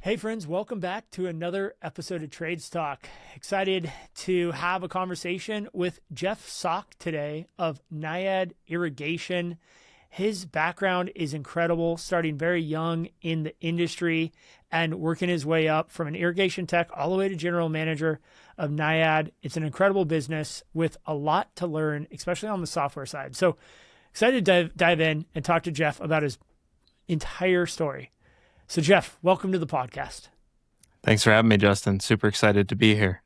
Hey friends, welcome back to another episode of Trades Talk. Excited to have a conversation with Jeff Soch today of NAIAD Irrigation. His background is incredible, starting very young in the industry and working his way up from an irrigation tech all the way to general manager of NAIAD. It's an incredible business with a lot to learn, especially on the software side. So excited to dive in and talk to Jeff about his entire story. So Jeff, welcome to the podcast. Thanks for having me, Justin. Super excited to be here.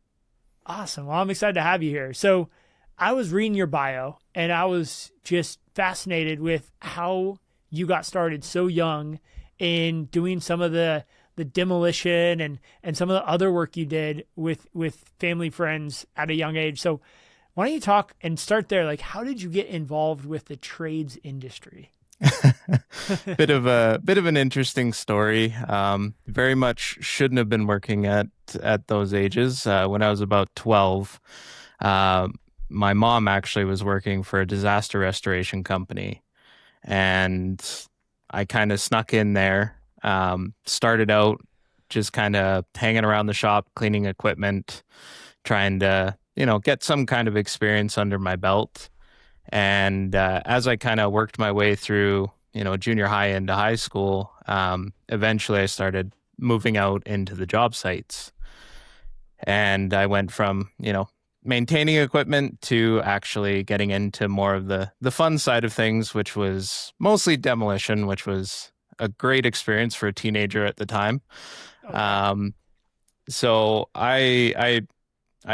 Awesome. Well, I'm excited to have you here. So I was reading your bio and I was just fascinated with how you got started so young in doing some of the demolition and some of the other work you did with family friends at a young age. So why don't you talk and start there? Like, how did you get involved with the trades industry? bit of an interesting story. Very much shouldn't have been working at those ages. When I was about 12, my mom actually was working for a disaster restoration company, and I kind of snuck in there. Started out just kind of hanging around the shop, cleaning equipment, trying to get some kind of experience under my belt. And as I kind of worked my way through, junior high into high school, eventually I started moving out into the job sites. And I went from, maintaining equipment to actually getting into more of the fun side of things, which was mostly demolition, which was a great experience for a teenager at the time. Okay. So I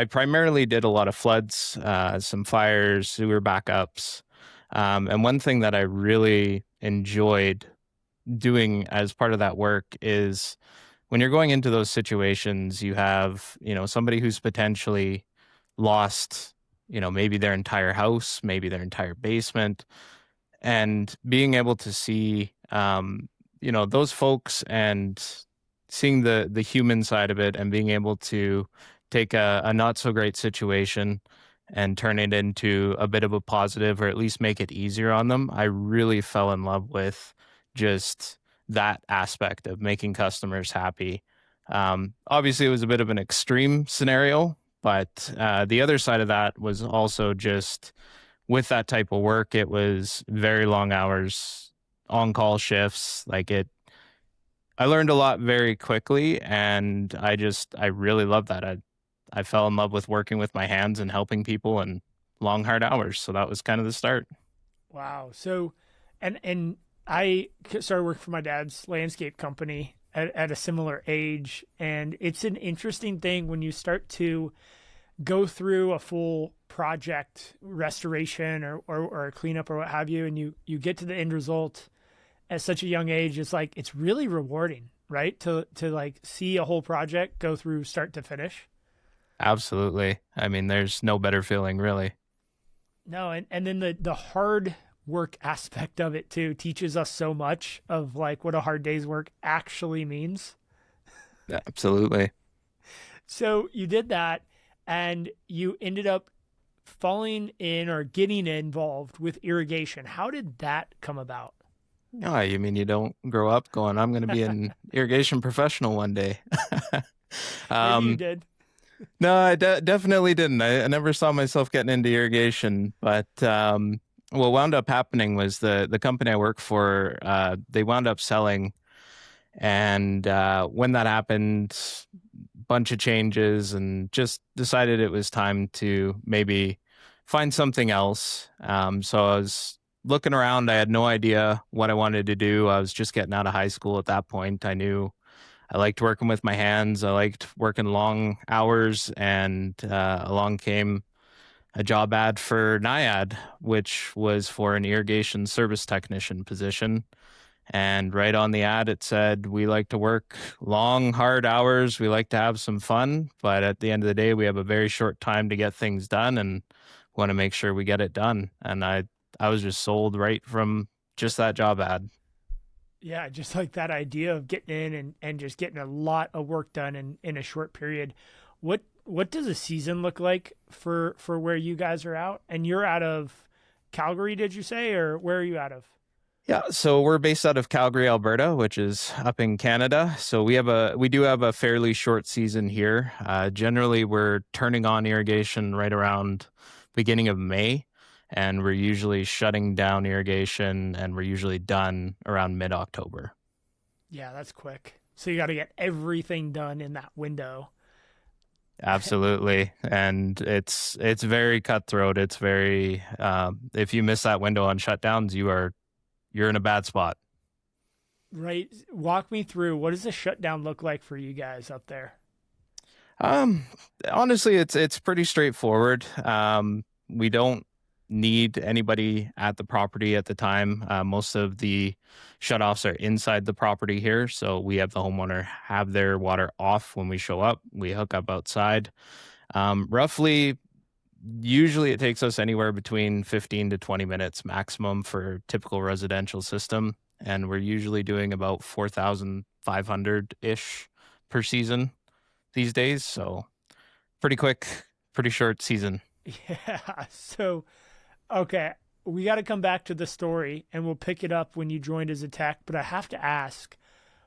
primarily did a lot of floods, some fires, sewer backups. And one thing that I really enjoyed doing as part of that work is when you're going into those situations, you have, somebody who's potentially lost, maybe their entire house, maybe their entire basement, and being able to see, those folks and seeing the human side of it and being able to take a not so great situation and turn it into a bit of a positive, or at least make it easier on them. I really fell in love with just that aspect of making customers happy. Obviously, it was a bit of an extreme scenario, but the other side of that was also just with that type of work, it was very long hours, on-call shifts. I learned a lot very quickly, and I really love that. I fell in love with working with my hands and helping people and long, hard hours. So that was kind of the start. Wow. So, and I started working for my dad's landscape company at a similar age. And it's an interesting thing when you start to go through a full project restoration or a cleanup or what have you, and you get to the end result at such a young age. It's like, it's really rewarding, right? To like see a whole project go through start to finish. Absolutely. I mean, there's no better feeling, really. No, and then the hard work aspect of it too teaches us so much of like what a hard day's work actually means. Absolutely. So you did that and you ended up falling in or getting involved with irrigation. How did that come about? No, you mean you don't grow up going, I'm going to be an irrigation professional one day. Maybe you um, did. no, I definitely didn't. I never saw myself getting into irrigation, but what wound up happening was the company I work for, they wound up selling. And when that happened, bunch of changes, and just decided it was time to maybe find something else. So I was looking around. I had no idea what I wanted to do. I was just getting out of high school at that point. I knew I liked working with my hands. I liked working long hours, and along came a job ad for NAIAD, which was for an irrigation service technician position. And right on the ad, it said, we like to work long, hard hours. We like to have some fun. But at the end of the day, we have a very short time to get things done and want to make sure we get it done. And I was just sold right from just that job ad. Yeah, just like that idea of getting in and just getting a lot of work done in a short period. What does a season look like for where you guys are out? And you're out of Calgary, did you say, or where are you out of? Yeah, so we're based out of Calgary, Alberta, which is up in Canada. So we do have a fairly short season here. Generally, we're turning on irrigation right around beginning of May, and we're usually shutting down irrigation, and we're usually done around mid-October. Yeah, that's quick. So you got to get everything done in that window. Absolutely, and it's very cutthroat. It's very if you miss that window on shutdowns, you're in a bad spot. Right. Walk me through, what does the shutdown look like for you guys up there? Um, Honestly, it's pretty straightforward. We don't need anybody at the property at the time. Most of the shutoffs are inside the property here, so we have the homeowner have their water off when we show up. We hook up outside. Roughly, usually it takes us anywhere between 15 to 20 minutes maximum for typical residential system, and we're usually doing about 4,500 ish per season these days. So pretty quick, pretty short season. Yeah. So, okay, we got to come back to the story and we'll pick it up when you joined as a tech. But I have to ask,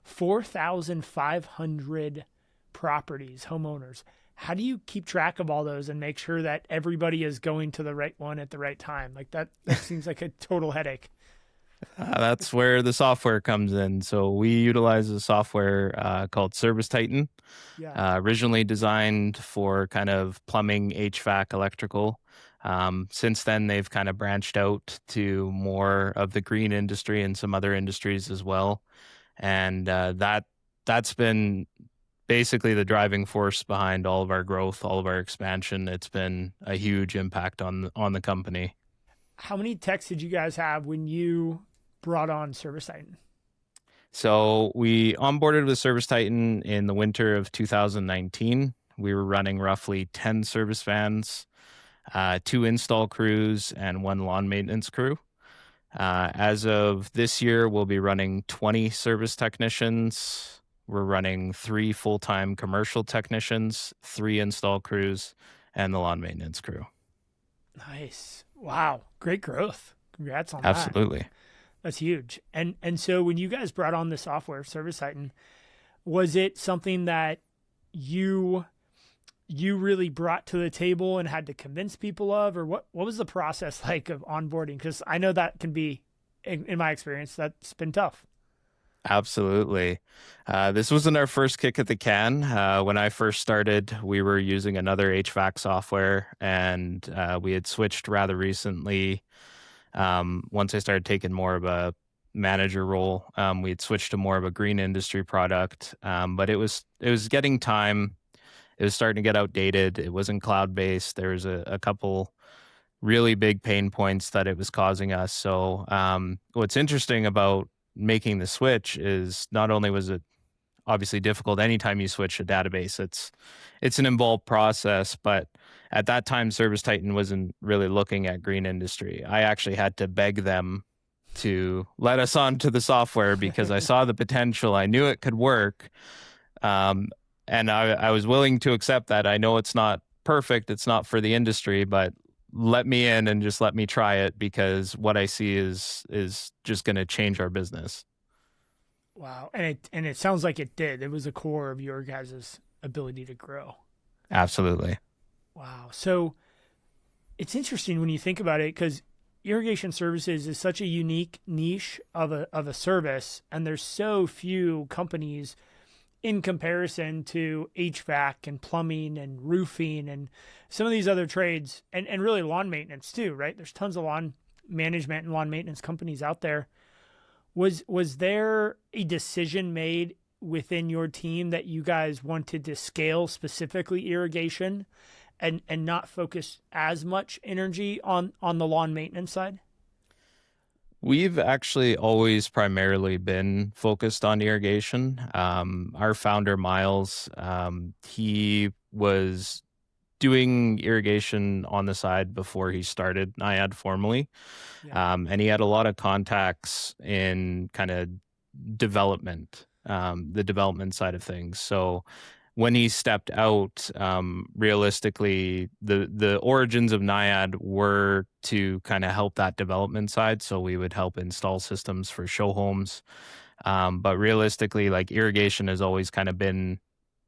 4,500 properties, homeowners. How do you keep track of all those and make sure that everybody is going to the right one at the right time? Like that seems like a total headache. That's where the software comes in. So we utilize a software called ServiceTitan, Yeah. originally designed for kind of plumbing, HVAC, electrical. Since then, they've kind of branched out to more of the green industry and some other industries as well. And that's been basically the driving force behind all of our growth, all of our expansion. It's been a huge impact on the company. How many techs did you guys have when you brought on ServiceTitan? So we onboarded with ServiceTitan in the winter of 2019. We were running roughly 10 service vans, 2 install crews, and 1 lawn maintenance crew. As of this year, we'll be running 20 service technicians. We're running 3 full-time commercial technicians, 3 install crews, and the lawn maintenance crew. Nice. Wow. Great growth. Congrats on that. Absolutely. That's huge. And so when you guys brought on the software, ServiceTitan, was it something that you really brought to the table and had to convince people of, or what was the process like of onboarding? Because I know that can be, in my experience, that's been tough. Absolutely. This wasn't our first kick at the can. When I first started, we were using another HVAC software, and we had switched rather recently. Once I started taking more of a manager role, we had switched to more of a green industry product. But it was getting time. It was starting to get outdated. It wasn't cloud-based. There was a couple really big pain points that it was causing us. So what's interesting about making the switch is not only was it obviously difficult anytime you switch a database, it's an involved process, but at that time ServiceTitan wasn't really looking at green industry. I actually had to beg them to let us onto the software because I saw the potential. I knew it could work. And I was willing to accept that. I know it's not perfect, it's not for the industry, but let me in and just let me try it, because what I see is just going to change our business. Wow. And it sounds like it did. It was a core of your guys' ability to grow. Absolutely. Wow. So it's interesting when you think about it, because irrigation services is such a unique niche of a service, and there's so few companies in comparison to HVAC and plumbing and roofing and some of these other trades, and really lawn maintenance too, right? There's tons of lawn management and lawn maintenance companies out there. Was there a decision made within your team that you guys wanted to scale specifically irrigation and not focus as much energy on the lawn maintenance side? We've actually always primarily been focused on irrigation. Our founder, Miles, he was doing irrigation on the side before he started NAIAD formally. Yeah. And he had a lot of contacts in kind of development, the development side of things. So when he stepped out, realistically, the origins of NAIAD were to kind of help that development side. So we would help install systems for show homes. But realistically, like irrigation has always kind of been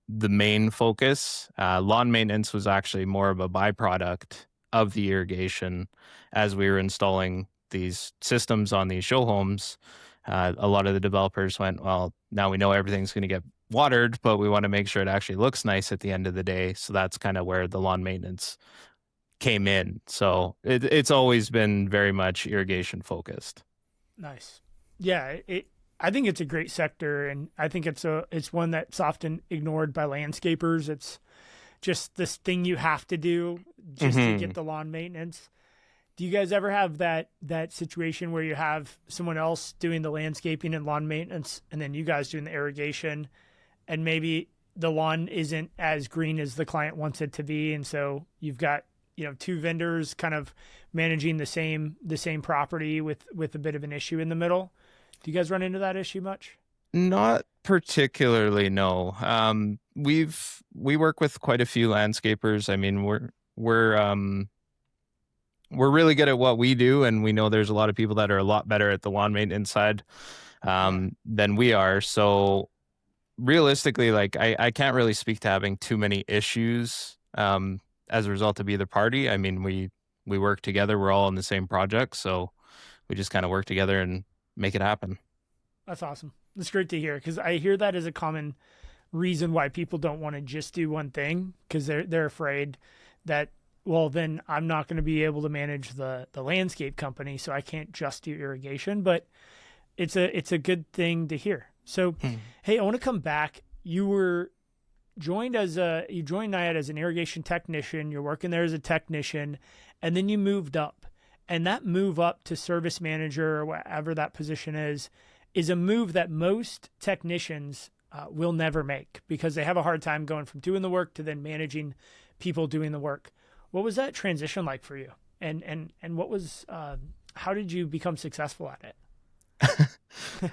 the main focus. Lawn maintenance was actually more of a byproduct of the irrigation as we were installing these systems on these show homes. A lot of the developers went, well, now we know everything's going to get watered, but we want to make sure it actually looks nice at the end of the day. So that's kind of where the lawn maintenance came in. So it's always been very much irrigation focused. Nice. Yeah, I think it's a great sector, and I think it's one that's often ignored by landscapers. It's just this thing you have to do just to get the lawn maintenance. Do you guys ever have that situation where you have someone else doing the landscaping and lawn maintenance, and then you guys doing the irrigation, and maybe the lawn isn't as green as the client wants it to be, and so you've got, you know, two vendors kind of managing the same property with a bit of an issue in the middle? Do you guys run into that issue much? Not particularly, no. We work with quite a few landscapers. I mean, we're really good at what we do, and we know there's a lot of people that are a lot better at the lawn maintenance side than we are. So realistically, like I can't really speak to having too many issues as a result of either party. I mean, we work together. We're all on the same project, so we just kind of work together and make it happen. That's awesome. That's great to hear, because I hear that as a common reason why people don't want to just do one thing, because they're afraid that, well, then I'm not going to be able to manage the landscape company, so I can't just do irrigation. But it's a good thing to hear. So, hey, I want to come back. You joined NAIAD as an irrigation technician. You're working there as a technician, and then you moved up. And that move up to service manager, or whatever that position is a move that most technicians will never make, because they have a hard time going from doing the work to then managing people doing the work. What was that transition like for you? And what was how did you become successful at it?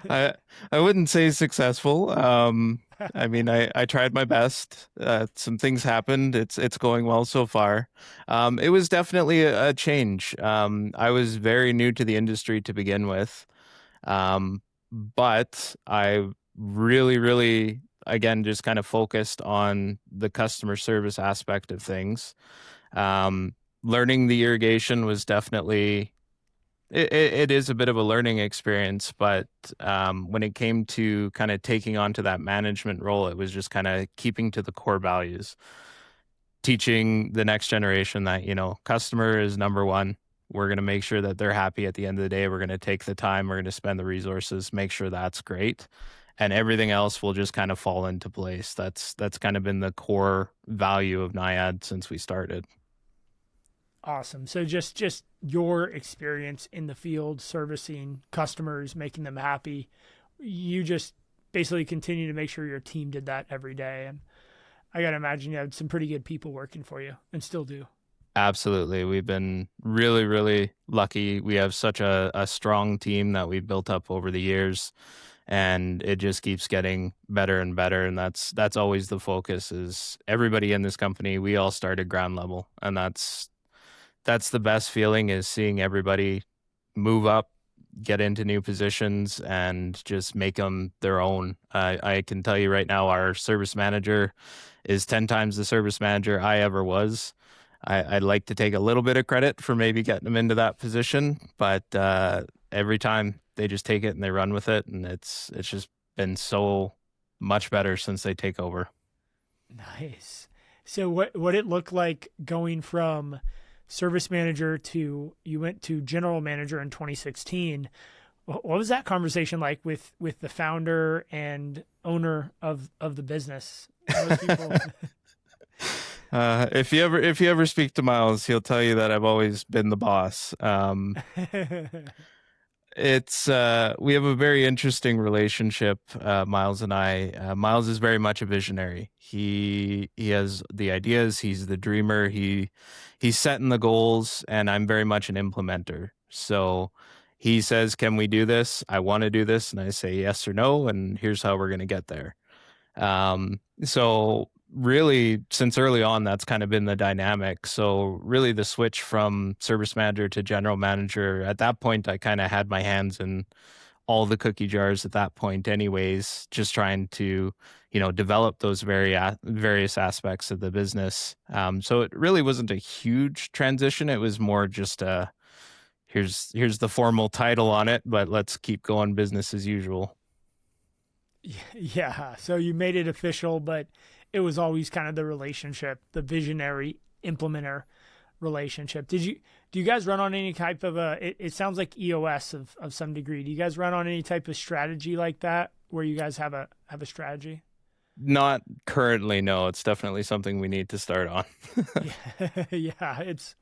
I wouldn't say successful. I mean, I tried my best. Some things happened. It's going well so far. It was definitely a change. I was very new to the industry to begin with. But I really, really, again, just kind of focused on the customer service aspect of things. Learning the irrigation was definitely, it is a bit of a learning experience, but when it came to kind of taking on to that management role, it was just kind of keeping to the core values, teaching the next generation that, you know, customer is number one. We're going to make sure that they're happy at the end of the day. We're going to take the time. We're going to spend the resources, make sure that's great. And everything else will just kind of fall into place. That's kind of been the core value of NAIAD since we started. Awesome. So just your experience in the field, servicing customers, making them happy, you just basically continue to make sure your team did that every day. And I got to imagine you had some pretty good people working for you, and still do. Absolutely. We've been really, really lucky. We have such a strong team that we've built up over the years, and it just keeps getting better and better. And that's always the focus, is everybody in this company, we all started ground level. And that's the best feeling, is seeing everybody move up, get into new positions, and just make them their own. I can tell you right now, our service manager is 10 times the service manager I ever was. I'd like to take a little bit of credit for maybe getting them into that position, but every time they just take it and they run with it, and it's just been so much better since they take over. Nice. So what it looked like going from service manager to, you went to general manager in 2016. What was that conversation like with the founder and owner of the business? Most people... If you ever speak to Miles, he'll tell you that I've always been the boss. It's we have a very interesting relationship, Miles and I. Miles is very much a visionary. He has the ideas. He's the dreamer. He's setting the goals, and I'm very much an implementer. So he says, "Can we do this? I want to do this," and I say yes or no, and here's how we're going to get there. So really, since early on, that's kind of been the dynamic. So really the switch from service manager to general manager, at that point, I kind of had my hands in all the cookie jars at that point anyways, just trying to, develop those various aspects of the business. So it really wasn't a huge transition. It was more just here's the formal title on it, but let's keep going business as usual. Yeah. So you made it official, but it was always kind of the relationship, the visionary implementer relationship. Do you guys run on any type of it sounds like EOS of some degree. Do you guys run on any type of strategy like that where you guys have a strategy? Not currently, no. It's definitely something we need to start on. Yeah, yeah, it's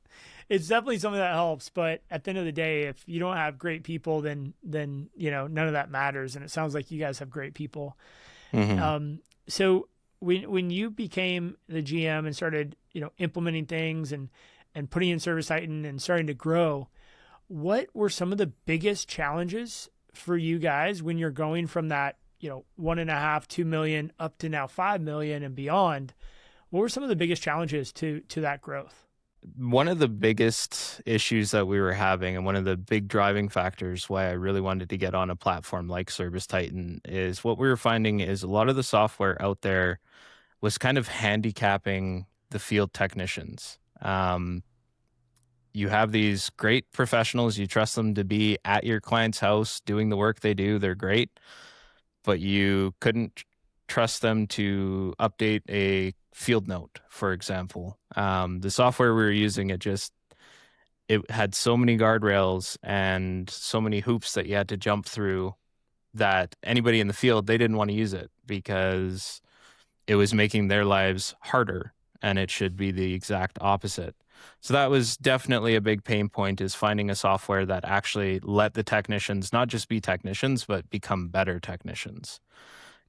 definitely something that helps. But at the end of the day, if you don't have great people, then none of that matters. And it sounds like you guys have great people. Mm-hmm. So when you became the GM and started implementing things and putting in ServiceTitan and starting to grow, what were some of the biggest challenges for you guys when you're going from that 1.5, 2 million up to now 5 million and beyond? What were some of the biggest challenges to that growth? One of the biggest issues that we were having, and one of the big driving factors why I really wanted to get on a platform like ServiceTitan, is what we were finding is a lot of the software out there was kind of handicapping the field technicians. You have these great professionals, you trust them to be at your client's house doing the work they do, they're great, but you couldn't trust them to update a field note, for example. The software we were using, it had so many guardrails and so many hoops that you had to jump through that anybody in the field, they didn't want to use it because it was making their lives harder, and it should be the exact opposite. So that was definitely a big pain point, is finding a software that actually let the technicians not just be technicians, but become better technicians.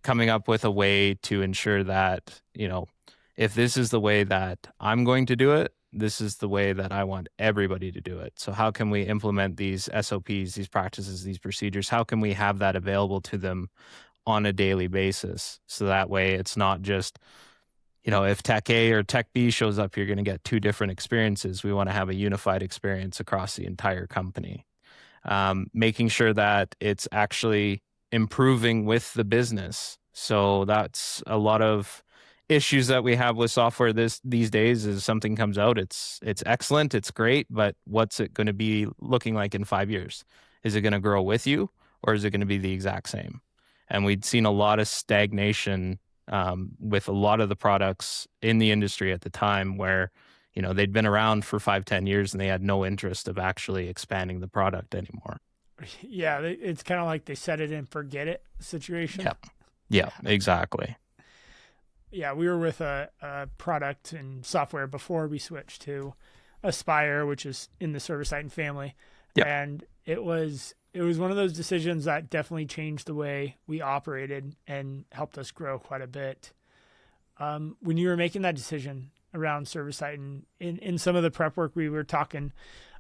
Coming up with a way to ensure that, if this is the way that I'm going to do it, this is the way that I want everybody to do it. So how can we implement these SOPs, these practices, these procedures? How can we have that available to them on a daily basis? So that way it's not just, if tech A or tech B shows up, you're going to get two different experiences. We want to have a unified experience across the entire company. Making sure that it's actually improving with the business. So that's a lot of issues that we have with software these days. Is something comes out, it's excellent, it's great, but what's it going to be looking like in 5 years? Is it going to grow with you, or is it going to be the exact same? And we'd seen a lot of stagnation with a lot of the products in the industry at the time, where they'd been around for 5-10 years and they had no interest of actually expanding the product anymore. Yeah, it's kind of like they set it and forget it situation. Yeah, exactly. Yeah, we were with a product and software before we switched to Aspire, which is in the ServiceTitan family. Yep. And it was one of those decisions that definitely changed the way we operated and helped us grow quite a bit. When you were making that decision around ServiceTitan, in some of the prep work we were talking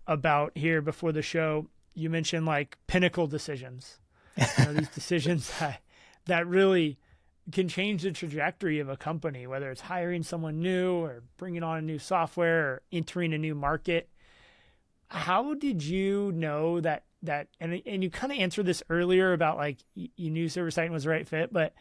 about here before the show, you mentioned like pinnacle decisions. These decisions that really can change the trajectory of a company, whether it's hiring someone new or bringing on a new software or entering a new market. How did you know that and you kind of answered this earlier about like you knew ServiceTitan was the right fit, but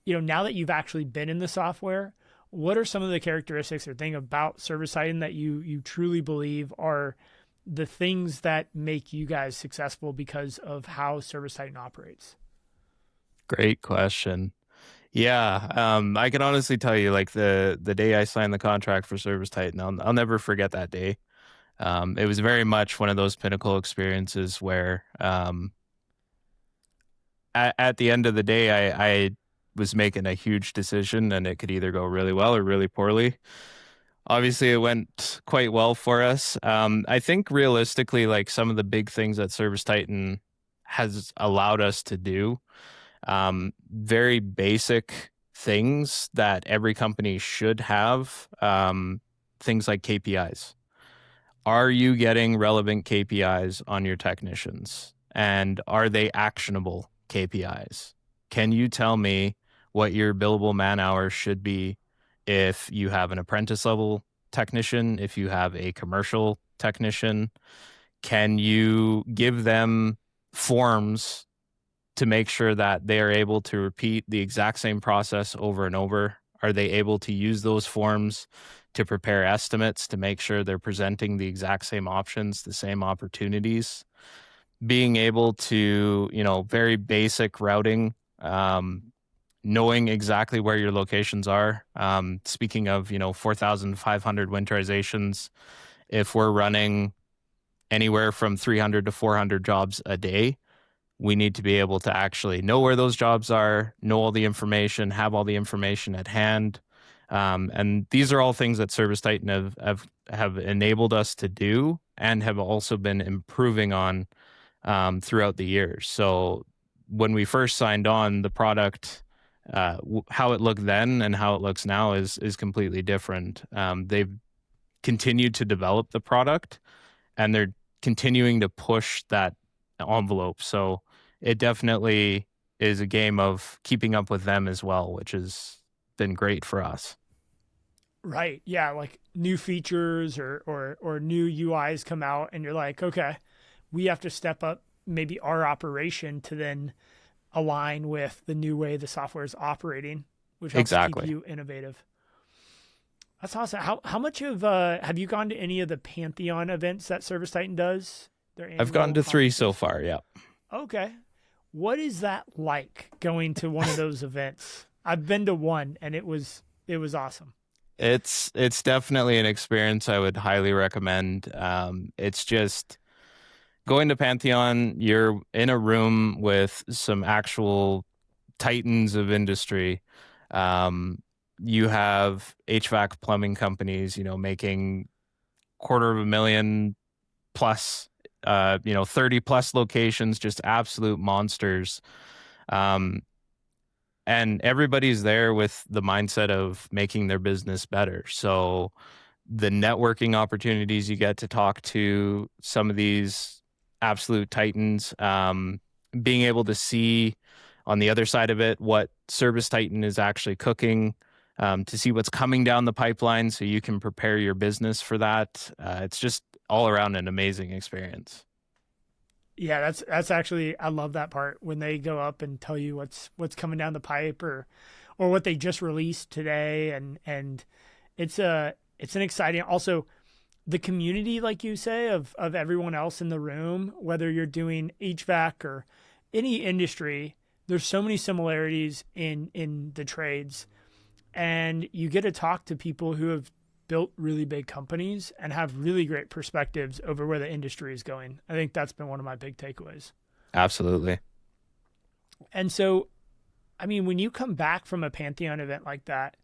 now that you've actually been in the software, what are some of the characteristics or thing about ServiceTitan that you truly believe are the things that make you guys successful because of how ServiceTitan operates? Great question. Yeah, I can honestly tell you, like the day I signed the contract for ServiceTitan, I'll never forget that day. It was very much one of those pinnacle experiences where at the end of the day, I was making a huge decision, and it could either go really well or really poorly. Obviously, it went quite well for us. I think realistically, like some of the big things that ServiceTitan has allowed us to do, very basic things that every company should have, things like KPIs. Are you getting relevant KPIs on your technicians? And are they actionable KPIs? Can you tell me what your billable man hours should be if you have an apprentice level technician, if you have a commercial technician, can you give them forms to make sure that they are able to repeat the exact same process over and over? Are they able to use those forms to prepare estimates to make sure they're presenting the exact same options, the same opportunities? Being able to, very basic routing, knowing exactly where your locations are. Speaking of, 4,500 winterizations, if we're running anywhere from 300 to 400 jobs a day, we need to be able to actually know where those jobs are, know all the information, have all the information at hand. And these are all things that ServiceTitan have enabled us to do and have also been improving on throughout the years. So when we first signed on, the product, how it looked then and how it looks now is completely different. They've continued to develop the product, and they're continuing to push that envelope. So it definitely is a game of keeping up with them as well, which has been great for us. Right. Yeah. Like new features or new UIs come out and you're like, okay, we have to step up maybe our operation to then align with the new way the software is operating, which helps keep you innovative. That's awesome. How much of have you gone to any of the Pantheon events that ServiceTitan does? I've gone to 3 so far. Yeah. Okay. What is that like going to one of those events? I've been to one and it was awesome. It's definitely an experience I would highly recommend. It's just going to Pantheon, you're in a room with some actual titans of industry. You have HVAC plumbing companies, making $250,000 plus, 30 plus locations, just absolute monsters. And everybody's there with the mindset of making their business better. So the networking opportunities you get to talk to some of these absolute titans, being able to see on the other side of it what ServiceTitan is actually cooking, to see what's coming down the pipeline so you can prepare your business for that. It's just all around an amazing experience. Yeah, that's actually, I love that part when they go up and tell you what's coming down the pipe or what they just released today, and it's an exciting, also the community, like you say, of everyone else in the room, whether you're doing HVAC or any industry, there's so many similarities in the trades, and you get to talk to people who have built really big companies and have really great perspectives over where the industry is going. I think that's been one of my big takeaways. Absolutely. And so, I mean, when you come back from a Pantheon event like that,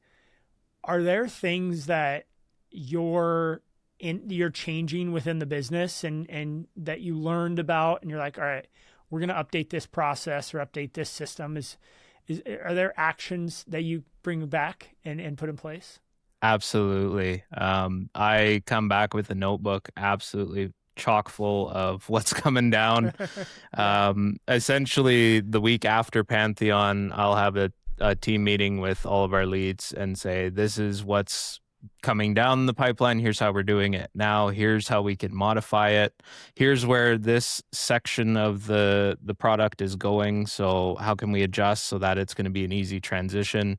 are there things that you're changing within the business and that you learned about and you're like, all right, we're going to update this process or update this system? Are there actions that you bring back and put in place? Absolutely. I come back with a notebook absolutely chock full of what's coming down. Essentially, the week after Pantheon, I'll have a team meeting with all of our leads and say, this is what's coming down the pipeline. Here's how we're doing it now. Here's how we can modify it. Here's where this section of the product is going. So how can we adjust so that it's going to be an easy transition?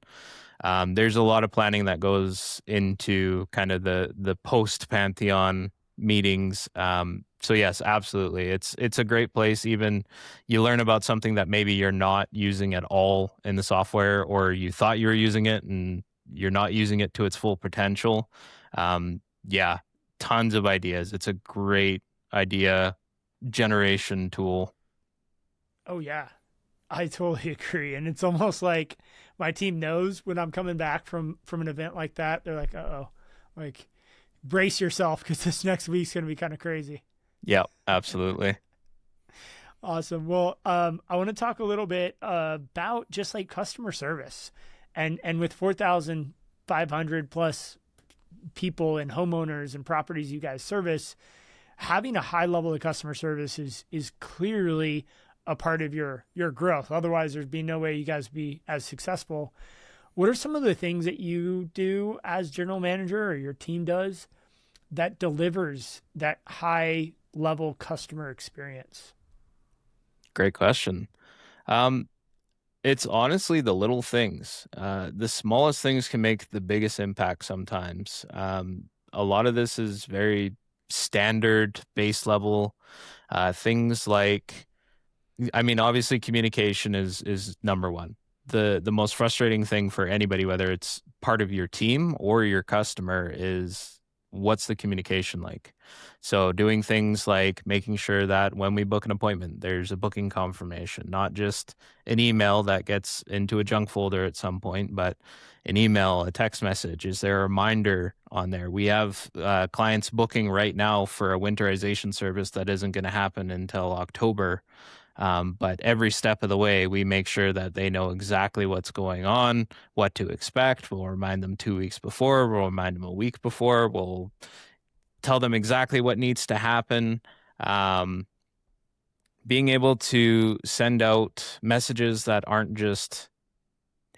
There's a lot of planning that goes into kind of the post Pantheon meetings. So yes, absolutely. It's a great place. Even you learn about something that maybe you're not using at all in the software, or you thought you were using it and you're not using it to its full potential. Yeah, tons of ideas. It's a great idea generation tool. Oh yeah, I totally agree. And it's almost like my team knows when I'm coming back from an event like that. They're like, uh-oh, like brace yourself because this next week's going to be kind of crazy. Yeah, absolutely. Awesome. Well, I want to talk a little bit about just like customer service and with 4,500 plus people and homeowners and properties you guys service, having a high level of customer service is clearly a part of your growth. Otherwise, there'd be no way you guys be as successful. What are some of the things that you do as general manager or your team does that delivers that high level customer experience? Great question. Um, it's honestly the little things. The smallest things can make the biggest impact sometimes. A lot of this is very standard base level things like, I mean, obviously communication is number one. The most frustrating thing for anybody, whether it's part of your team or your customer, is what's the communication like? So doing things like making sure that when we book an appointment, there's a booking confirmation, not just an email that gets into a junk folder at some point, but an email, a text message. Is there a reminder on there? We have clients booking right now for a winterization service that isn't going to happen until October. But every step of the way, we make sure that they know exactly what's going on, what to expect. We'll remind them 2 weeks before. We'll remind them a week before. We'll tell them exactly what needs to happen. Being able to send out messages that aren't just,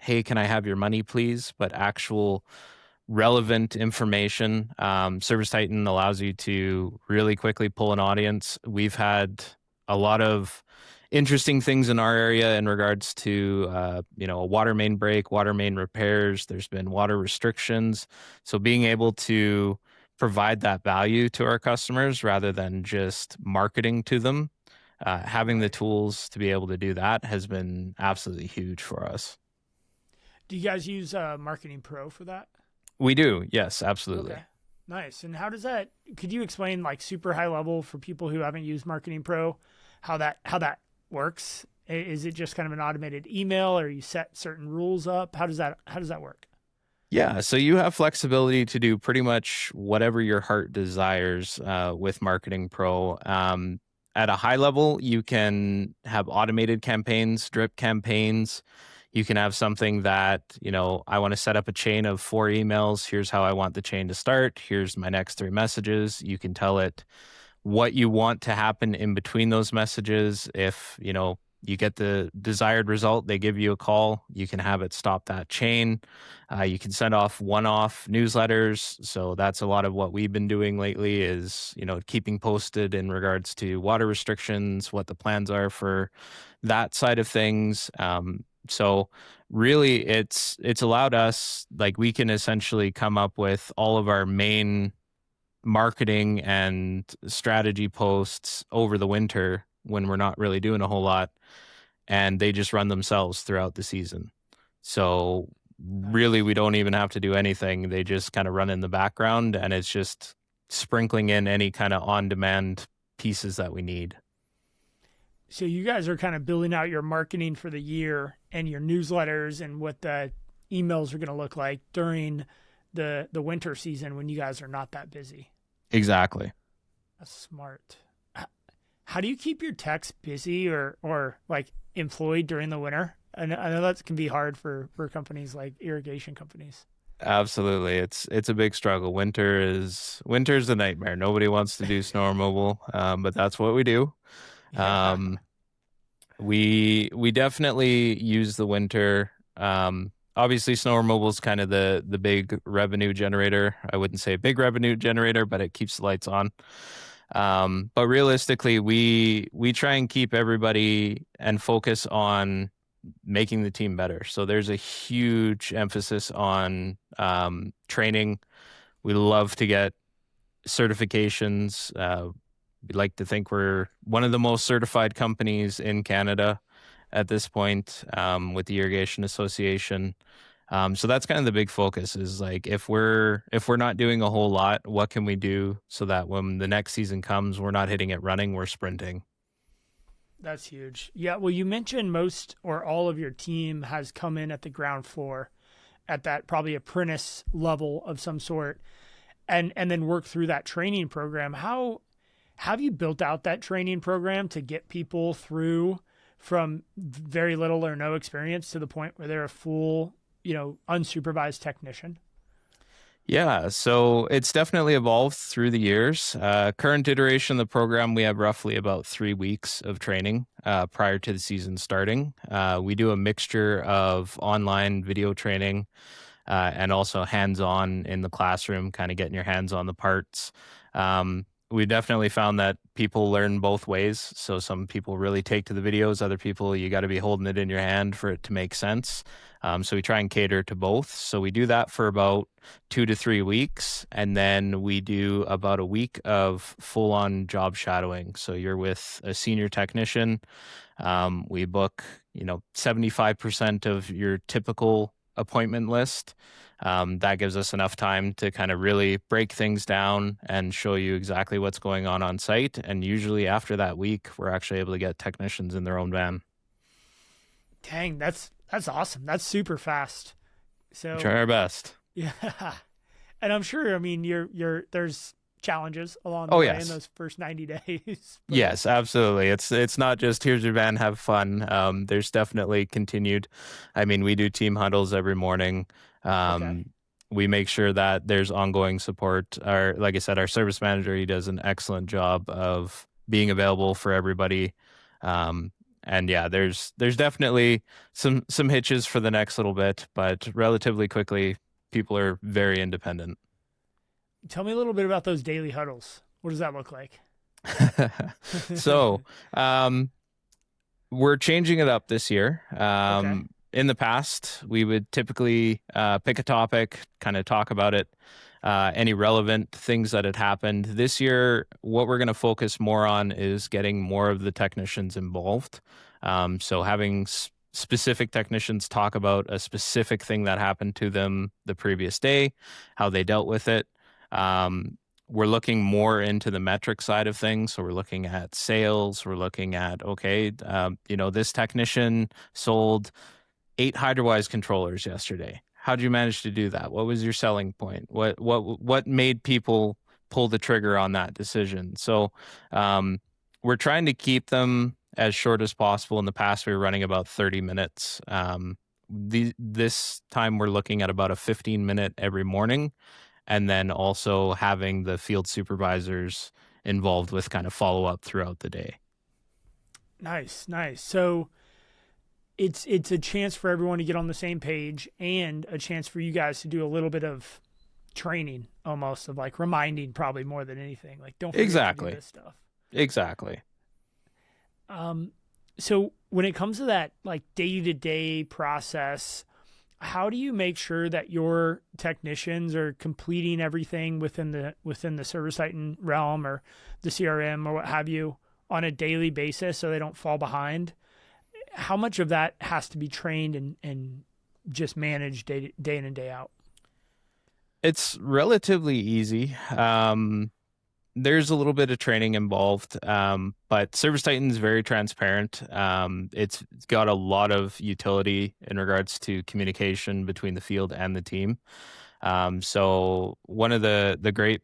hey, can I have your money, please, but actual relevant information. ServiceTitan allows you to really quickly pull an audience. We've had a lot of interesting things in our area in regards to, a water main break, water main repairs. There's been water restrictions. So being able to provide that value to our customers rather than just marketing to them, having the tools to be able to do that has been absolutely huge for us. Do you guys use Marketing Pro for that? We do. Yes, absolutely. Okay. Nice. And how does that, could you explain like super high level for people who haven't used Marketing Pro, how that works? Is it just kind of an automated email or you set certain rules up? How does that work? Yeah, so you have flexibility to do pretty much whatever your heart desires with Marketing Pro. At a high level, you can have automated campaigns, drip campaigns. You can have something that, I want to set up a chain of 4 emails. Here's how I want the chain to start. Here's my next 3 messages. You can tell it what you want to happen in between those messages. If, you get the desired result, they give you a call, you can have it stop that chain. You can send off one-off newsletters. So that's a lot of what we've been doing lately is, keeping posted in regards to water restrictions, what the plans are for that side of things. So really it's allowed us, like we can essentially come up with all of our main marketing and strategy posts over the winter when we're not really doing a whole lot, and they just run themselves throughout the season. So really we don't even have to do anything. They just kind of run in the background, and it's just sprinkling in any kind of on-demand pieces that we need. So you guys are kind of building out your marketing for the year and your newsletters and what the emails are going to look like during the winter season when you guys are not that busy. Exactly. That's smart. How do you keep your techs busy or like employed during the winter? I know that can be hard for companies like irrigation companies. Absolutely. It's a big struggle. Winter's a nightmare. Nobody wants to do snow removal, but that's what we do. Yeah. We definitely use the winter. Obviously snow removal is kind of the big revenue generator. I wouldn't say a big revenue generator, but it keeps the lights on. But realistically, we try and keep everybody and focus on making the team better. So there's a huge emphasis on training. We love to get certifications. We like to think we're one of the most certified companies in Canada at this point with the Irrigation Association. So that's kind of the big focus is like if we're not doing a whole lot, what can we do so that when the next season comes, we're not hitting it running, we're sprinting. That's huge. Yeah. Well, you mentioned most or all of your team has come in at the ground floor at that probably apprentice level of some sort and then work through that training program. How have you built out that training program to get people through from very little or no experience to the point where they're a full, unsupervised technician? Yeah, so it's definitely evolved through the years. Current iteration of the program, we have roughly about 3 weeks of training prior to the season starting. We do a mixture of online video training and also hands-on in the classroom, kind of getting your hands on the parts. We definitely found that people learn both ways. So some people really take to the videos. Other people, you got to be holding it in your hand for it to make sense. So we try and cater to both. So we do that for about 2 to 3 weeks. And then we do about a week of full-on job shadowing. So you're with a senior technician. We book, 75% of your typical appointment list. That gives us enough time to kind of really break things down and show you exactly what's going on site. And usually after that week, we're actually able to get technicians in their own van. Dang, that's awesome. That's super fast. We So try our best. yeah, and I'm sure. I mean, there's challenges along the Oh, way yes. in those first 90 days. Yes, absolutely. It's not just here's your van, have fun. There's definitely continued. I mean, we do team huddles every morning. Okay. We make sure that there's ongoing support. Like I said, our service manager, he does an excellent job of being available for everybody. And yeah, there's definitely some hitches for the next little bit, but relatively quickly, people are very independent. Tell me a little bit about those daily huddles. What does that look like? So, we're changing it up this year. Okay. In the past, we would typically pick a topic, kind of talk about it, any relevant things that had happened. This year, what we're going to focus more on is getting more of the technicians involved. So having specific technicians talk about a specific thing that happened to them the previous day, how they dealt with it. We're looking more into the metric side of things. So we're looking at sales. We're looking at, okay, this technician sold 8 HydroWise controllers yesterday. How did you manage to do that? What was your selling point? What made people pull the trigger on that decision? So we're trying to keep them as short as possible. In the past, we were running about 30 minutes. This time, we're looking at about a 15-minute every morning, and then also having the field supervisors involved with kind of follow up throughout the day. Nice, nice. So it's a chance for everyone to get on the same page and a chance for you guys to do a little bit of training, almost of like reminding, probably more than anything. Like, don't forget to do this stuff. Exactly. So when it comes to that like day-to-day process, how do you make sure that your technicians are completing everything within the ServiceTitan realm or the CRM or what have you on a daily basis so they don't fall behind? How much of that has to be trained and just managed day in and day out? It's relatively easy. There's a little bit of training involved, but ServiceTitan is very transparent. It's got a lot of utility in regards to communication between the field and the team. So one of the great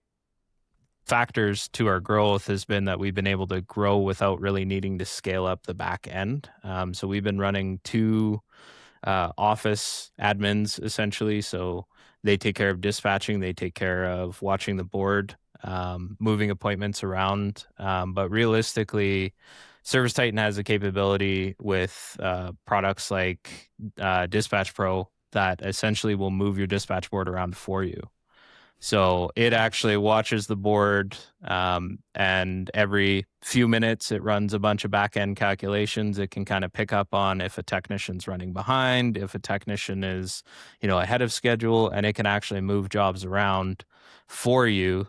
factors to our growth has been that we've been able to grow without really needing to scale up the back end. So we've been running 2 office admins essentially. So they take care of dispatching, they take care of watching the board, moving appointments around. But realistically, ServiceTitan has the capability with products like Dispatch Pro that essentially will move your dispatch board around for you. So it actually watches the board, and every few minutes it runs a bunch of back-end calculations. It can kind of pick up on if a technician's running behind, if a technician is, ahead of schedule, and it can actually move jobs around for you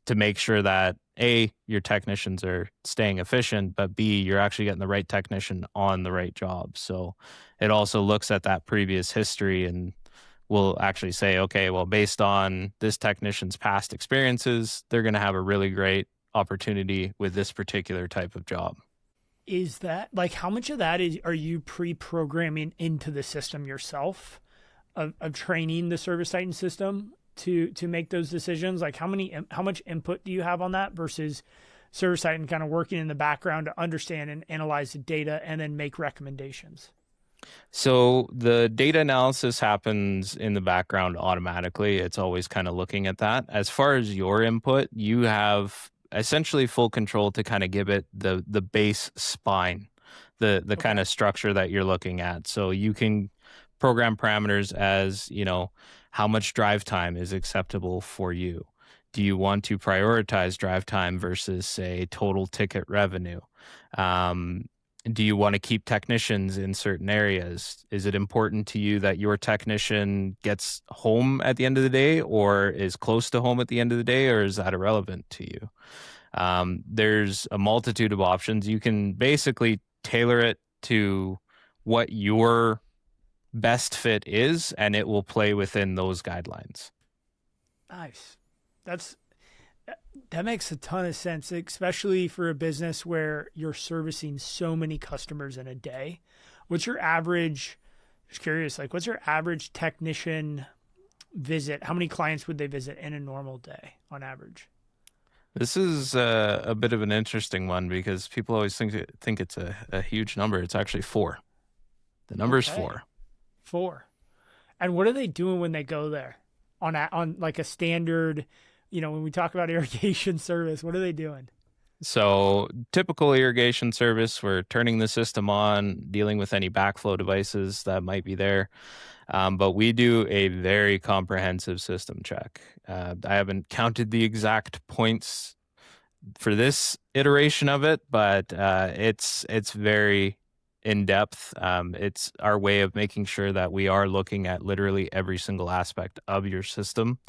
to make sure that A, your technicians are staying efficient, but B, you're actually getting the right technician on the right job. So it also looks at that previous history and will actually say, okay, well, based on this technician's past experiences, they're going to have a really great opportunity with this particular type of job. Is that like how much of that are you pre-programming into the system yourself of training the ServiceTitan system to make those decisions? Like how much input do you have on that versus ServiceTitan kind of working in the background to understand and analyze the data and then make recommendations? So the data analysis happens in the background automatically. It's always kind of looking at that. As far as your input, you have essentially full control to kind of give it the base spine, the kind Okay. of structure that you're looking at. So you can program parameters as, how much drive time is acceptable for you. Do you want to prioritize drive time versus, say, total ticket revenue? Um, do you want to keep technicians in certain areas? Is it important to you that your technician gets home at the end of the day or is close to home at the end of the day, or is that irrelevant to you? There's a multitude of options. You can basically tailor it to what your best fit is, and it will play within those guidelines. Nice. That's that makes a ton of sense, especially for a business where you're servicing so many customers in a day. What's your average? Just curious, like, what's your average technician visit? How many clients would they visit in a normal day on average? This is a bit of an interesting one because people always think it's a huge number. It's actually four. The number is Okay, four. four. And what are they doing when they go there on like a standard? When we talk about irrigation service, what are they doing? So typical irrigation service, we're turning the system on, dealing with any backflow devices that might be there. But we do a very comprehensive system check. I haven't counted the exact points for this iteration of it, but it's very in depth. It's our way of making sure that we are looking at literally every single aspect of your system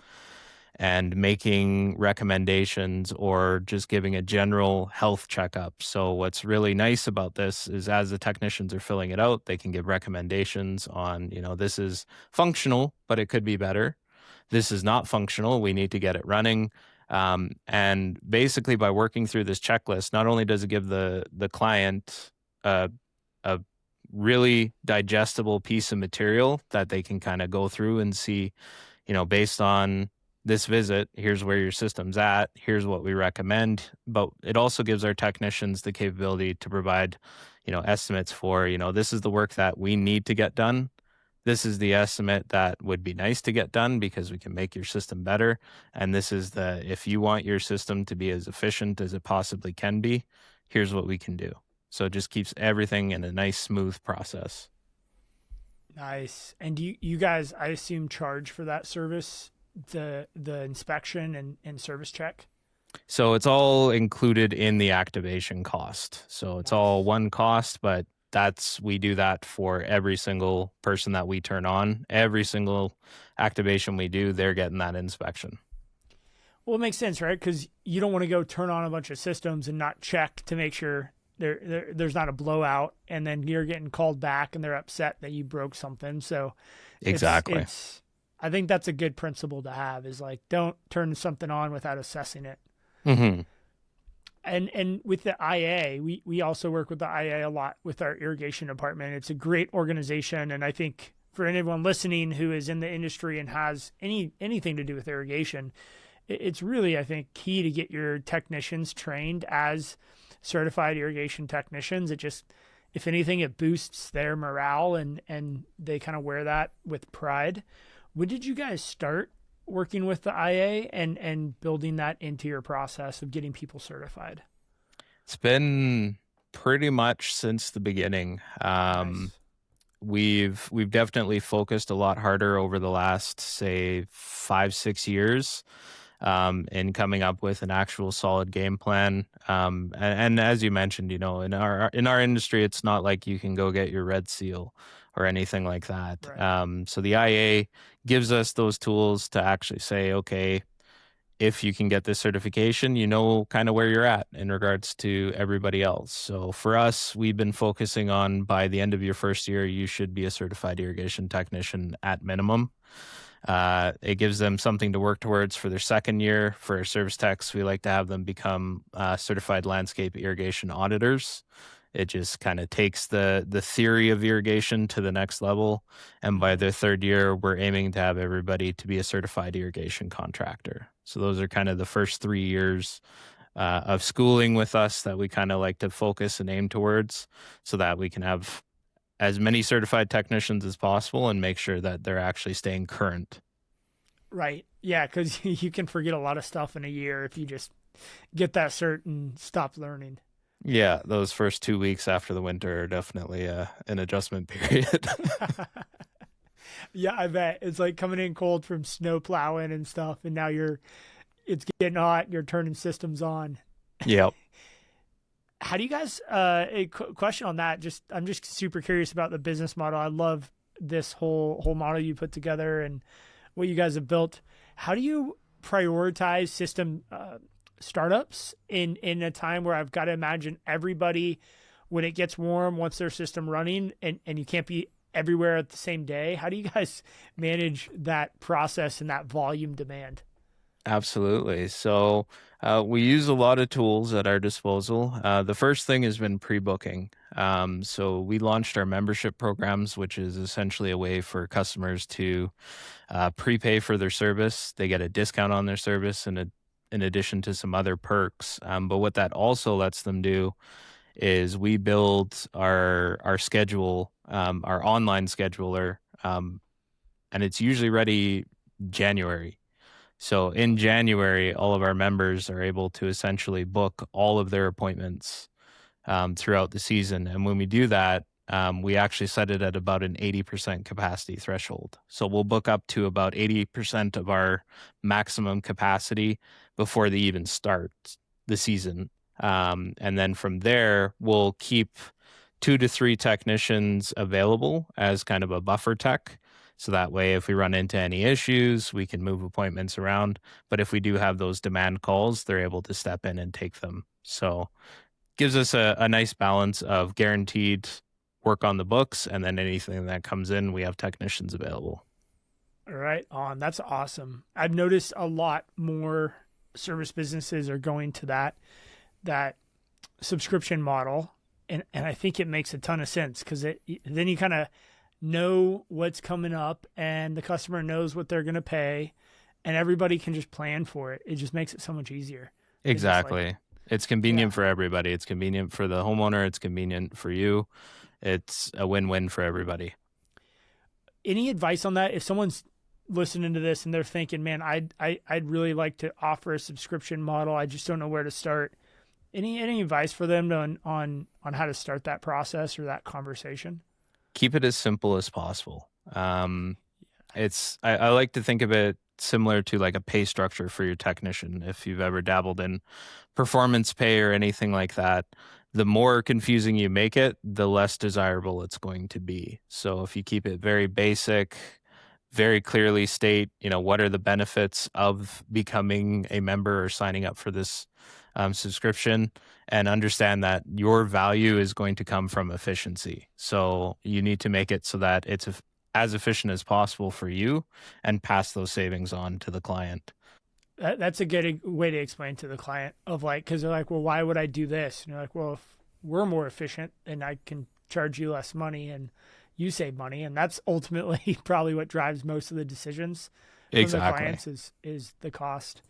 and making recommendations or just giving a general health checkup. So what's really nice about this is as the technicians are filling it out, they can give recommendations on, this is functional, but it could be better. This is not functional. We need to get it running. And basically by working through this checklist, not only does it give the client a really digestible piece of material that they can kind of go through and see, based on this visit, here's where your system's at, here's what we recommend. But it also gives our technicians the capability to provide, estimates for, this is the work that we need to get done. This is the estimate that would be nice to get done because we can make your system better. And this is if you want your system to be as efficient as it possibly can be, here's what we can do. So it just keeps everything in a nice, smooth process. Nice. And do you guys, I assume, charge for that service, the inspection and service check? So it's all included in the activation cost. So it's all Nice. one cost, but we do that for every single person that we turn on. Every single activation we do, they're getting that inspection. Well, it makes sense, right? Because you don't want to go turn on a bunch of systems and not check to make sure there's not a blowout, and then you're getting called back and they're upset that you broke something. So Exactly. I think that's a good principle to have, is like, don't turn something on without assessing it. Mm-hmm. And with the IA, we also work with the IA a lot with our irrigation department. It's a great organization, and I think for anyone listening who is in the industry and has anything to do with irrigation, it's really, I think, key to get your technicians trained as certified irrigation technicians. It just, if anything, it boosts their morale, and they kind of wear that with pride. When did you guys start working with the IA and building that into your process of getting people certified? It's been pretty much since the beginning. Nice. We've definitely focused a lot harder over the last, say, 5-6 years in coming up with an actual solid game plan. And as you mentioned, in our industry, it's not like you can go get your red seal or anything like that. Right. So the IA gives us those tools to actually say, okay, if you can get this certification, you know kind of where you're at in regards to everybody else. So for us, we've been focusing on, by the end of your first year, you should be a certified irrigation technician at minimum. It gives them something to work towards for their second year. For our service techs, we like to have them become certified landscape irrigation auditors. It just kind of takes the theory of irrigation to the next level. And by their third year, we're aiming to have everybody to be a certified irrigation contractor. So those are kind of the first 3 years of schooling with us that we kind of like to focus and aim towards, so that we can have as many certified technicians as possible and make sure that they're actually staying current. Right. Yeah, because you can forget a lot of stuff in a year if you just get that cert and stop learning. Yeah, those first 2 weeks after the winter are definitely an adjustment period. Yeah, I bet. It's like coming in cold from snow plowing and stuff, and now it's getting hot, you're turning systems on. Yep. How do you guys question on that? I'm just super curious about the business model. I love this whole model you put together and what you guys have built. How do you prioritize system startups in a time where I've got to imagine everybody, when it gets warm, wants their system running, and you can't be everywhere at the same day? How do you guys manage that process and that volume demand? Absolutely. So we use a lot of tools at our disposal. The first thing has been pre-booking. So we launched our membership programs, which is essentially a way for customers to prepay for their service. They get a discount on their service in addition to some other perks. But what that also lets them do is we build our schedule, our online scheduler, and it's usually ready January. So in January, all of our members are able to essentially book all of their appointments throughout the season. And when we do that, we actually set it at about an 80% capacity threshold. So we'll book up to about 80% of our maximum capacity before they even start the season. And then from there, we'll keep 2 to 3 technicians available as kind of a buffer tech. So that way, if we run into any issues, we can move appointments around. But if we do have those demand calls, they're able to step in and take them. So gives us a nice balance of guaranteed work on the books, and then anything that comes in, we have technicians available. Right on. That's awesome. I've noticed a lot more service businesses are going to that subscription model, and I think it makes a ton of sense because then you kind of know what's coming up, and the customer knows what they're going to pay, and everybody can just plan for it. It just makes it so much easier. Exactly. It's convenient for everybody. It's convenient for the homeowner. It's convenient for you. It's a win-win for everybody. Any advice on that? If someone's listening to this and they're thinking, man, I'd really like to offer a subscription model, I just don't know where to start. Any advice for them on how to start that process or that conversation? Keep it as simple as possible. I like to think of it similar to like a pay structure for your technician. If you've ever dabbled in performance pay or anything like that, the more confusing you make it, the less desirable it's going to be. So if you keep it very basic, very clearly state, what are the benefits of becoming a member or signing up for this subscription, and understand that your value is going to come from efficiency. So you need to make it so that it's as efficient as possible for you and pass those savings on to the client. That's a good way to explain to the client of because they're like, well, why would I do this? And you're like, well, if we're more efficient and I can charge you less money and you save money. And that's ultimately probably what drives most of the decisions from the clients is the cost.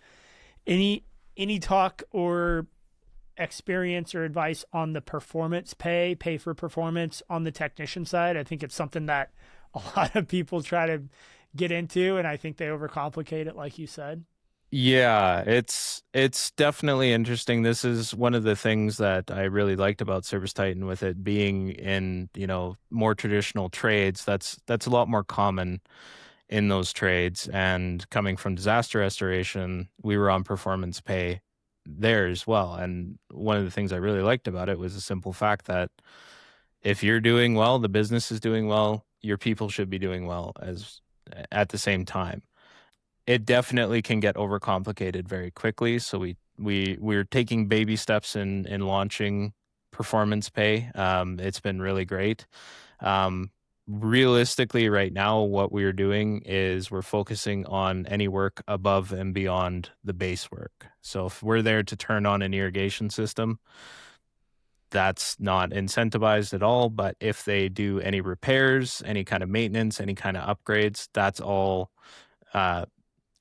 Any talk or experience or advice on the performance pay for performance on the technician side? I think it's something that a lot of people try to get into, and I think they overcomplicate it, like you said. Yeah, it's definitely interesting. This is one of the things that I really liked about ServiceTitan, with it being in, more traditional trades. That's a lot more common in those trades. And coming from disaster restoration, we were on performance pay there as well. And one of the things I really liked about it was the simple fact that if you're doing well, the business is doing well, your people should be doing well at the same time. It definitely can get overcomplicated very quickly. So we're taking baby steps in launching performance pay. It's been really great. Realistically, right now, what we're doing is we're focusing on any work above and beyond the base work. So if we're there to turn on an irrigation system, that's not incentivized at all. But if they do any repairs, any kind of maintenance, any kind of upgrades, that's all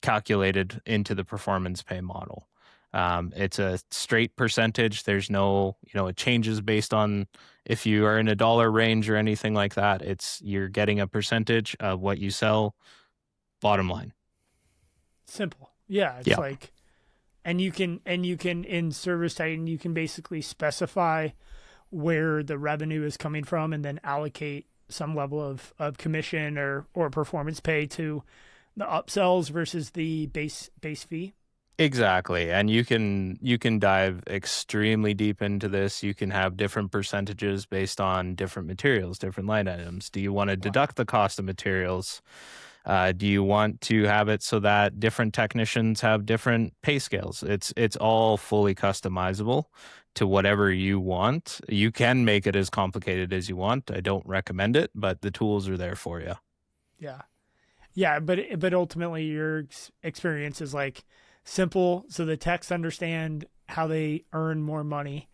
calculated into the performance pay model. It's a straight percentage. There's no, it changes based on if you are in a dollar range or anything like that. You're getting a percentage of what you sell, bottom line. Simple. Yeah. It's like, and you can in ServiceTitan, you can basically specify where the revenue is coming from and then allocate some level of commission or performance pay to the upsells versus the base fee. Exactly. And you can dive extremely deep into this. You can have different percentages based on different materials, different line items. Do you want to deduct the cost of materials? Do you want to have it so that different technicians have different pay scales? It's all fully customizable to whatever you want. You can make it as complicated as you want. I don't recommend it, but the tools are there for you. Yeah. Yeah. But ultimately your experience is like simple. So the techs understand how they earn more money.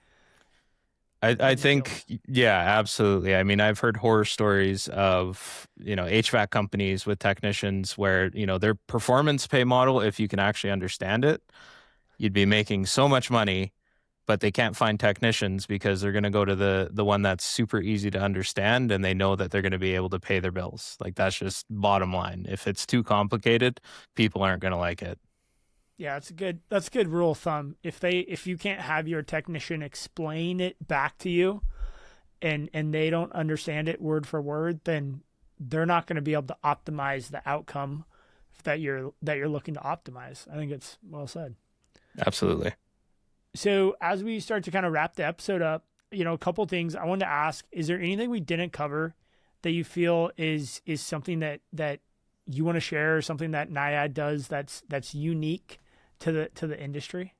I think, yeah, absolutely. I mean, I've heard horror stories of, HVAC companies with technicians where, their performance pay model, if you can actually understand it, you'd be making so much money, but they can't find technicians because they're going to go to the one that's super easy to understand, and they know that they're going to be able to pay their bills. Like, that's just bottom line. If it's too complicated, people aren't going to like it. Yeah, that's a good rule of thumb. If you can't have your technician explain it back to you and they don't understand it word for word, then they're not going to be able to optimize the outcome that you're looking to optimize. I think it's well said. Absolutely. So as we start to kind of wrap the episode up, a couple things I wanted to ask, is there anything we didn't cover that you feel is something that you want to share, or something that NAIAD does that's unique to the industry?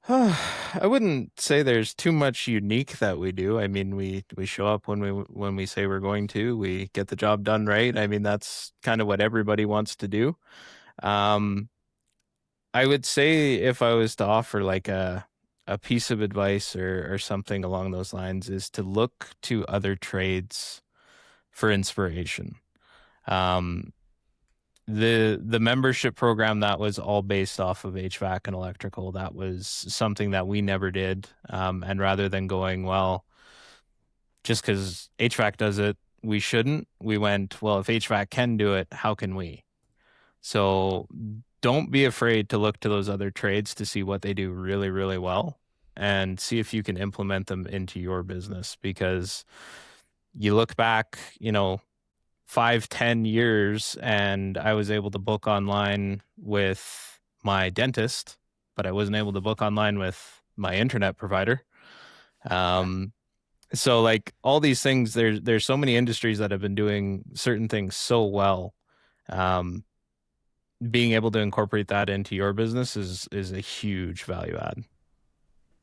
I wouldn't say there's too much unique that we do. I mean, we show up when we say we're going to. We get the job done right. I mean, that's kind of what everybody wants to do. I would say if I was to offer like a piece of advice or something along those lines, is to look to other trades for inspiration. The membership program, that was all based off of HVAC and electrical. That was something that we never did. And rather than going, well, just because HVAC does it, we shouldn't, we went, well, if HVAC can do it, how can we? So don't be afraid to look to those other trades to see what they do really, really well, and see if you can implement them into your business. Because you look back, 5-10 years, and I was able to book online with my dentist, but I wasn't able to book online with my internet provider. So like all these things, there's so many industries that have been doing certain things so well. Being able to incorporate that into your business is a huge value add.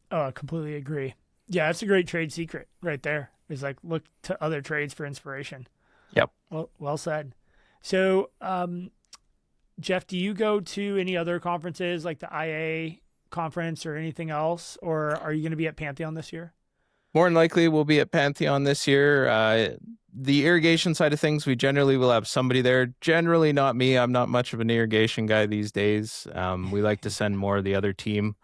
Oh, I completely agree. Yeah, that's a great trade secret right there. Is like look to other trades for inspiration. Yep. Well said. So, Jeff, do you go to any other conferences like the IA conference or anything else, or are you going to be at Pantheon this year? More than likely, we'll be at Pantheon this year. The irrigation side of things, we generally will have somebody there. Generally not me. I'm not much of an irrigation guy these days. We like to send more of the other team.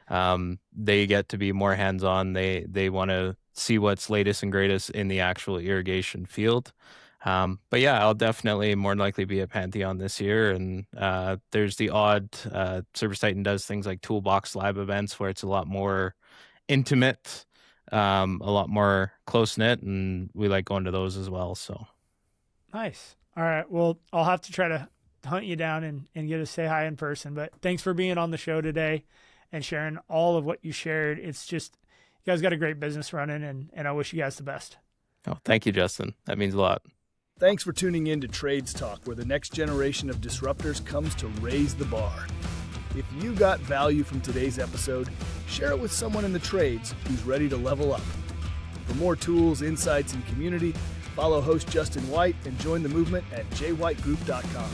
They get to be more hands-on. They want to see what's latest and greatest in the actual irrigation field. But yeah, I'll definitely more than likely be at Pantheon this year. And there's the odd ServiceTitan does things like Toolbox Live events where it's a lot more intimate, a lot more close-knit, and we like going to those as well. So nice. All right. Well, I'll have to try to hunt you down and get to say hi in person. But thanks for being on the show today and sharing all of what you shared. It's just, you guys got a great business running, and I wish you guys the best. Oh, thank you, Justin. That means a lot. Thanks for tuning in to Trades Talk, where the next generation of disruptors comes to raise the bar. If you got value from today's episode, share it with someone in the trades who's ready to level up. For more tools, insights, and community, follow host Justin White and join the movement at jwhitegroup.com.